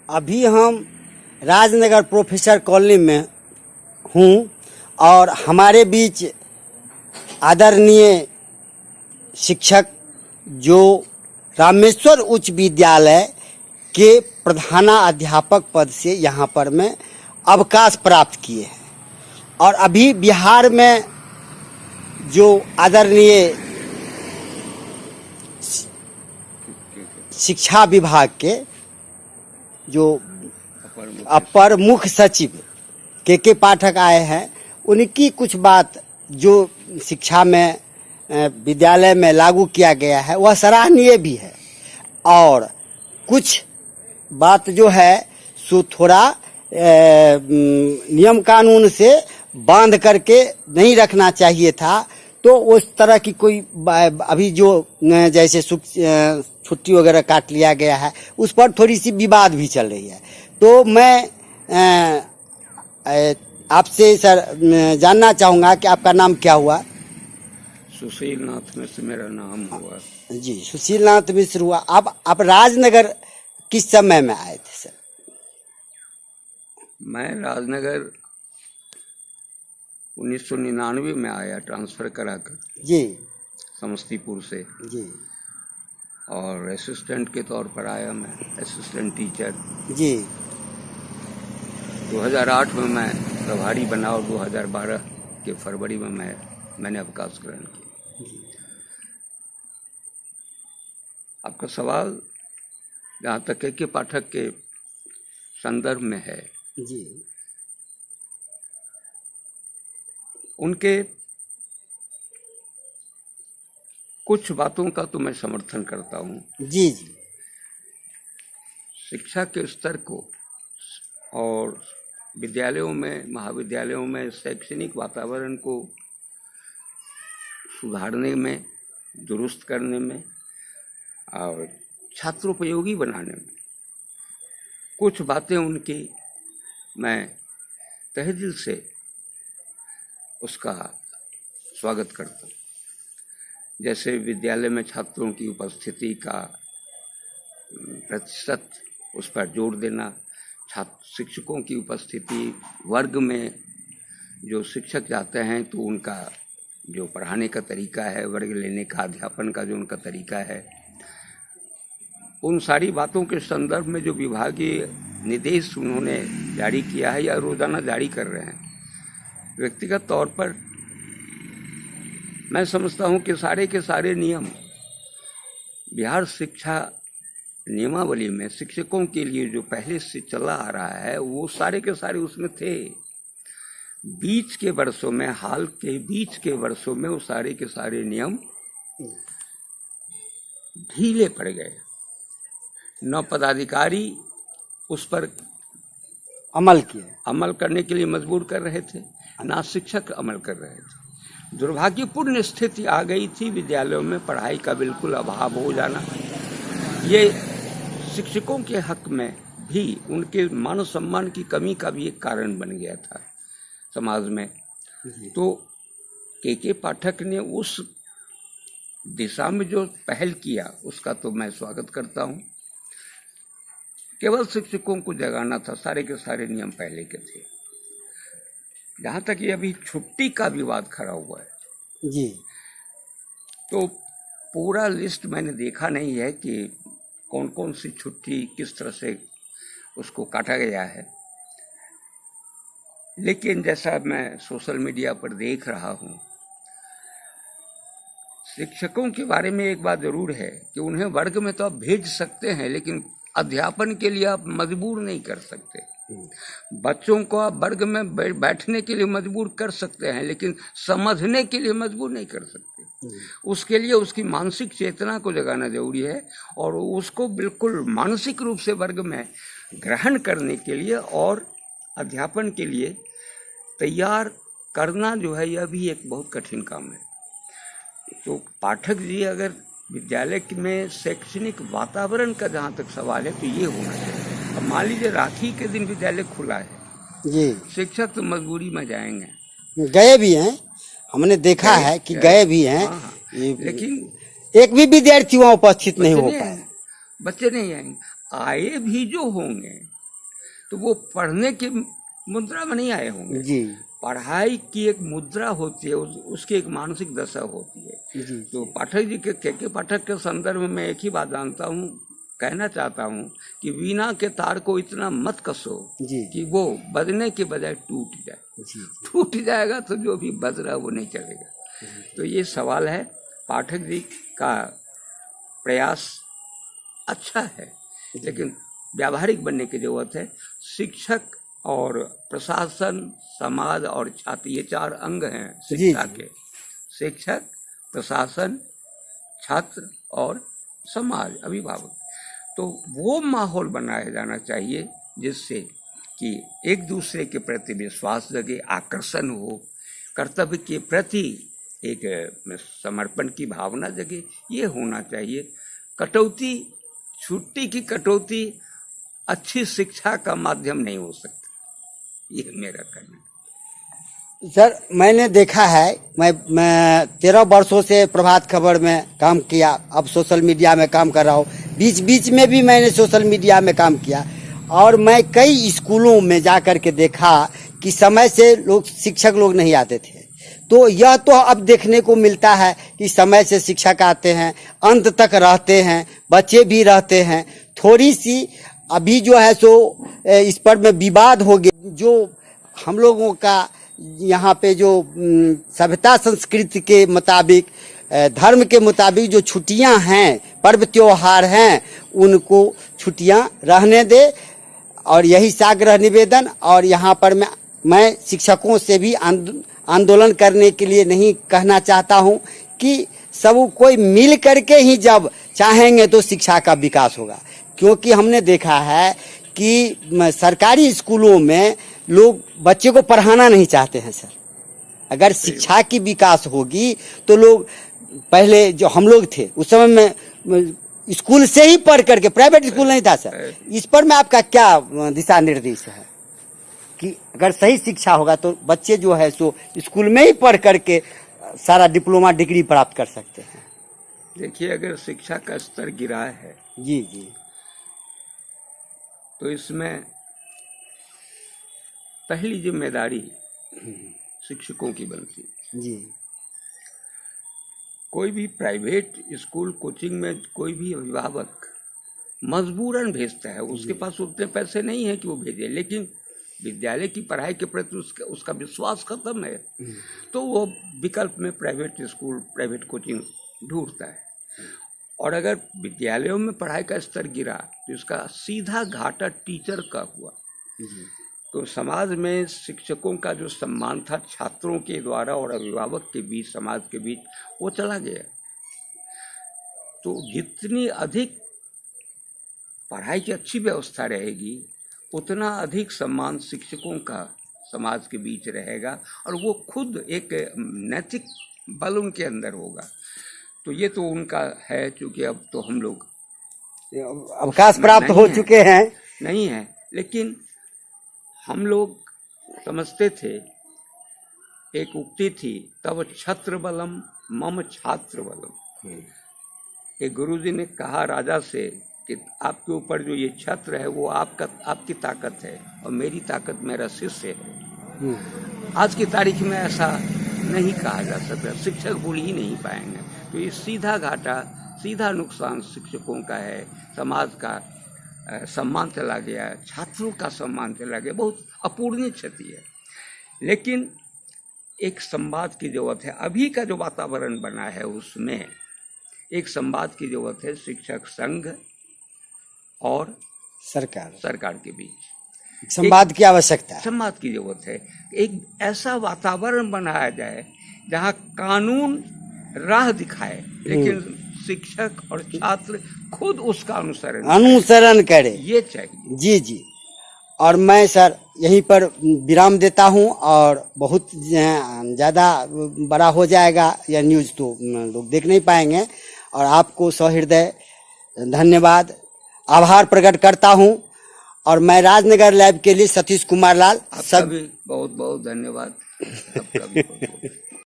अभी हम Rajnagar professor colony में हूँ और हमारे बीच आदरणीय शिक्षक जो रामेश्वर उच्च विद्यालय के प्रधानाध्यापक पद से यहाँ पर मैं अवकाश प्राप्त किए हैं और अभी बिहार में जो आदरणीय शिक्षा विभाग के जो अपर मुख्य सचिव के पाठक आए हैं, उनकी कुछ बात जो शिक्षा में विद्यालय में लागू किया गया है वह सराहनीय भी है और कुछ बात जो है सो थोड़ा नियम कानून से बांध करके नहीं रखना चाहिए था। तो उस तरह की कोई अभी जो जैसे छुट्टी वगैरह काट लिया गया है उस पर थोड़ी सी विवाद भी चल रही है। तो मैं आपसे सर जानना चाहूँगा कि आपका नाम क्या हुआ? सुशील नाथ मिश्र मेरा नाम हुआ जी। सुशील नाथ मिश्र हुआ। आप राजनगर किस समय में आए थे सर? मैं राजनगर 1999 में आया ट्रांसफर कराकर जी समस्तीपुर से जी। और असिस्टेंट के तौर पर आया मैं, असिस्टेंट टीचर जी। 2008 में मैं प्रभारी बना और 2012 के फरवरी में मैंने अवकाश ग्रहण किया। आपका सवाल जहाँ तक के पाठक के संदर्भ में है जी, उनके कुछ बातों का तो मैं समर्थन करता हूँ। जी जी। शिक्षा के स्तर को और विद्यालयों में, महाविद्यालयों में शैक्षणिक वातावरण को सुधारने में, दुरुस्त करने में और छात्रोपयोगी बनाने में कुछ बातें उनकी मैं तहे दिल से उसका स्वागत करता हूँ। जैसे विद्यालय में छात्रों की उपस्थिति का प्रतिशत उस पर जोर देना, शिक्षकों की उपस्थिति, वर्ग में जो शिक्षक जाते हैं तो उनका जो पढ़ाने का तरीका है, वर्ग लेने का, अध्यापन का जो उनका तरीका है, उन सारी बातों के संदर्भ में जो विभागीय निर्देश उन्होंने जारी किया है या रोजाना जारी कर रहे हैं, व्यक्तिगत तौर पर मैं समझता हूं कि सारे के सारे नियम बिहार शिक्षा नियमावली में शिक्षकों के लिए जो पहले से चला आ रहा है वो सारे के सारे उसमें थे। बीच के वर्षों में, हाल के बीच के वर्षों में वो सारे के सारे नियम ढीले पड़ गए। न पदाधिकारी उस पर अमल करने के लिए मजबूर कर रहे थे, ना शिक्षक अमल कर रहे थे। दुर्भाग्यपूर्ण स्थिति आ गई थी विद्यालयों में पढ़ाई का बिल्कुल अभाव हो जाना। ये शिक्षकों के हक में भी उनके मान सम्मान की कमी का भी एक कारण बन गया था समाज में। तो के पाठक ने उस दिशा में जो पहल किया उसका तो मैं स्वागत करता हूँ। केवल शिक्षकों को जगाना था, सारे के सारे नियम पहले के थे। जहाँ तक ये अभी छुट्टी का विवाद खड़ा हुआ है जी, तो पूरा लिस्ट मैंने देखा नहीं है कि कौन कौन सी छुट्टी किस तरह से उसको काटा गया है, लेकिन जैसा मैं सोशल मीडिया पर देख रहा हूँ, शिक्षकों के बारे में एक बात जरूर है कि उन्हें वर्ग में तो आप भेज सकते हैं लेकिन अध्यापन के लिए आप मजबूर नहीं कर सकते। बच्चों को आप वर्ग में बैठने के लिए मजबूर कर सकते हैं लेकिन समझने के लिए मजबूर नहीं कर सकते। उसके लिए उसकी मानसिक चेतना को जगाना जरूरी है और उसको बिल्कुल मानसिक रूप से वर्ग में ग्रहण करने के लिए और अध्यापन के लिए तैयार करना जो है यह भी एक बहुत कठिन काम है। तो पाठक जी, अगर विद्यालय में शैक्षणिक वातावरण का जहाँ तक सवाल है तो ये होना चाहिए। अब मान लीजिए राखी के दिन विद्यालय खुला है जी, शिक्षक तो मजबूरी में जाएंगे, गए भी हैं, हमने देखा है कि गए भी हैं। हाँ, लेकिन एक भी विद्यार्थी वहाँ उपस्थित नहीं हो पाए। बच्चे नहीं आएंगे, आए भी जो होंगे तो वो पढ़ने की मुद्रा में नहीं आए होंगे। जी पढ़ाई की एक मुद्रा होती है, उसकी एक मानसिक दशा होती है। जी तो पाठक जी के पाठक के संदर्भ में एक ही बात जानता हूँ, कहना चाहता हूँ कि वीणा के तार को इतना मत कसो जी कि वो बजने के बजाय टूट जाए। जी टूट जाएगा तो जो भी बज रहा है वो नहीं चलेगा। तो ये सवाल है, पाठक जी का प्रयास अच्छा है, लेकिन व्यावहारिक बनने की जरूरत है। शिक्षक और प्रशासन, समाज और छात्र, ये 4 अंग हैं शिक्षा के। शिक्षक, प्रशासन, छात्र और समाज, अभिभावक। तो वो माहौल बनाया जाना चाहिए जिससे कि एक दूसरे के प्रति विश्वास जगे, आकर्षण हो, कर्तव्य के प्रति एक समर्पण की भावना जगे, ये होना चाहिए। कटौती, छुट्टी की कटौती अच्छी शिक्षा का माध्यम नहीं हो सकती, ये मेरा कहना है। सर, मैंने देखा है, मैं 13 वर्षों से प्रभात खबर में काम किया, अब सोशल मीडिया में काम कर रहा हूँ। बीच बीच में भी मैंने सोशल मीडिया में काम किया और मैं कई स्कूलों में जा कर के देखा कि समय से शिक्षक लोग नहीं आते थे। तो यह तो अब देखने को मिलता है कि समय से शिक्षक आते हैं, अंत तक रहते हैं, बच्चे भी रहते हैं। थोड़ी सी अभी जो है सो इस पर में विवाद हो गया। जो हम लोगों का यहाँ पे जो सभ्यता संस्कृति के मुताबिक, धर्म के मुताबिक जो छुट्टियां हैं, पर्व त्योहार हैं, उनको छुट्टियां रहने दे। और यही साग्रह निवेदन। और यहाँ पर मैं शिक्षकों से भी आंदोलन करने के लिए नहीं कहना चाहता हूँ कि सब कोई मिल करके ही जब चाहेंगे तो शिक्षा का विकास होगा। क्योंकि हमने देखा है कि सरकारी स्कूलों में लोग बच्चे को पढ़ाना नहीं चाहते हैं सर। अगर शिक्षा की विकास होगी तो लोग, पहले जो हम लोग थे उस समय में स्कूल से ही पढ़ करके, प्राइवेट स्कूल नहीं था सर। इस पर में आपका क्या दिशा निर्देश है कि अगर सही शिक्षा होगा तो बच्चे जो है सो स्कूल में ही पढ़ करके सारा डिप्लोमा डिग्री प्राप्त कर सकते हैं? देखिए, अगर शिक्षा का स्तर गिरा है जी जी, तो इसमें पहली जिम्मेदारी शिक्षकों की बनती है। जी, कोई भी प्राइवेट स्कूल, कोचिंग में कोई भी अभिभावक मजबूरन भेजता है, उसके पास उतने पैसे नहीं है कि वो भेजे, लेकिन विद्यालय की पढ़ाई के प्रति उसका विश्वास खत्म है, तो वो विकल्प में प्राइवेट स्कूल, प्राइवेट कोचिंग ढूंढता है। और अगर विद्यालयों में पढ़ाई का स्तर गिरा तो इसका सीधा घाटा टीचर का हुआ। तो समाज में शिक्षकों का जो सम्मान था छात्रों के द्वारा और अभिभावक के बीच, समाज के बीच, वो चला गया। तो जितनी अधिक पढ़ाई की अच्छी व्यवस्था रहेगी उतना अधिक सम्मान शिक्षकों का समाज के बीच रहेगा और वो खुद एक नैतिक बल उनके अंदर होगा। तो ये तो उनका है, क्योंकि अब तो हम लोग अवकाश प्राप्त हो चुके हैं, नहीं है, लेकिन हम लोग समझते थे, एक उक्ति थी, तब छत्र बलम मम छात्र बलम। एक गुरुजी ने कहा राजा से कि आपके ऊपर जो ये छत्र है वो आपकी ताकत है और मेरी ताकत मेरा शिष्य है। आज की तारीख में ऐसा नहीं कहा जा सकता, शिक्षक भूल ही नहीं पाएंगे। तो ये सीधा घाटा, सीधा नुकसान शिक्षकों का है, समाज का सम्मान चला गया, छात्रों का सम्मान चला गया, बहुत अपूरणीय क्षति है। लेकिन एक संवाद की जरूरत है। अभी का जो वातावरण बना है उसमें एक संवाद की जरूरत है शिक्षक संघ और सरकार के बीच संवाद की आवश्यकता है, संवाद की जरूरत है। एक ऐसा वातावरण बनाया जाए जहां कानून राह दिखाए, लेकिन शिक्षक और छात्र खुद उसका अनुसरण करे, ये चाहिए। जी जी। और मैं सर यहीं पर विराम देता हूं, और बहुत ज़्यादा बड़ा हो जाएगा यह न्यूज़ तो लोग देख नहीं पाएंगे। और आपको सहृदय धन्यवाद, आभार प्रकट करता हूं। और मैं राजनगर लाइव के लिए सतीश कुमार लाल, आपका भी बहुत बहुत धन्यवाद।